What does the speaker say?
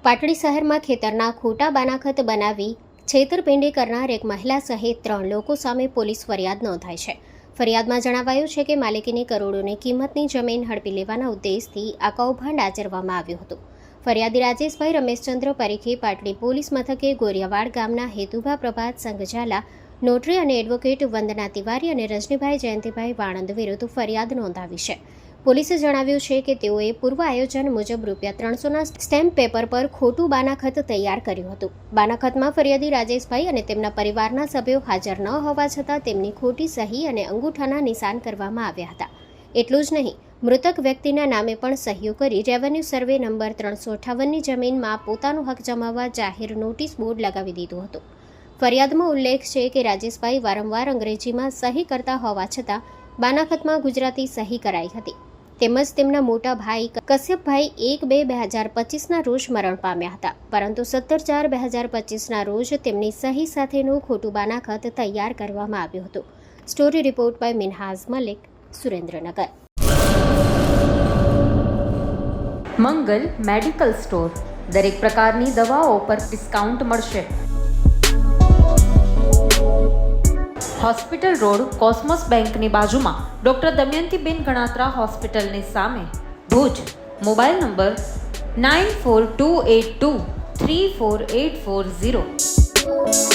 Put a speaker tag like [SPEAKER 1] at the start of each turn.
[SPEAKER 1] પાટડી શહેરમાં ખેતરના ખોટા બાનાખત બનાવી છેતરપિંડી કરનાર એક મહિલા સહિત 3 લોકો સામે પોલીસ ફરિયાદ નોંધાઈ છે. ફરિયાદમાં જણાવાયું છે કે માલિકીની કરોડોની કિંમતની જમીન હડપી લેવાના ઉદ્દેશથી આ કૌભાંડ આચરવામાં આવ્યું હતું. ફરિયાદી રાજેશભાઈ રમેશચંદ્ર પરીખે પાટડી પોલીસ મથકે ગોરિયાવાડ ગામના હેતુભા પ્રભાત સંઘજાલા નોટરી અને એડવોકેટ વંદના તિવારી અને રજનીભાઈ જયંતિભાઈ વાણંદ વિરુદ્ધ ફરિયાદ નોંધાવી છે. પોલીસે જણાવ્યું છે કે તેઓએ પૂર્વ આયોજન મુજબ ₹300ના સ્ટેમ્પ પેપર પર ખોટું બાનાખત તૈયાર કર્યું હતું. બાનાખતમાં ફરિયાદી રાજેશભાઈ અને તેમના પરિવારના સભ્યો હાજર ન હોવા છતાં તેમની ખોટી સહી અને અંગૂઠાના નિશાન કરવામાં આવ્યા હતા. એટલું જ નહીં, મૃતક વ્યક્તિના નામે પણ સહીઓ કરી રેવન્યુ સર્વે નંબર 358ની જમીનમાં પોતાનો હક જમાવવા જાહેર નોટિસ બોર્ડ લગાવી દીધું હતું. ફરિયાદમાં ઉલ્લેખ છે કે રાજેશભાઈ વારંવાર અંગ્રેજીમાં સહી કરતા હોવા છતાં બાનાખતમાં ગુજરાતી સહી કરાઈ હતી. તેમજ તેમના મોટા ભાઈ કશ્યપભાઈ 1/2/2025ના રોજ મરણ પામ્યા હતા, પરંતુ 17/4/2025ના રોજ તેમની સહી સાથેનું ખોટું બાનાખત તૈયાર કરવામાં આવ્યું હતું. Story report by Minhaz Malik, Surendranagar.
[SPEAKER 2] Mangal medical store. દરેક પ્રકારની દવાઓ પર ડિસ્કાઉન્ટ મળશે. હોસ્પિટલ રોડ, કોસ્મોસ બેંકની બાજુમાં, ડૉક્ટર દમયંતીબેન ગણાત્રા હોસ્પિટલની સામે, ભુજ. Mobile number 9428234840.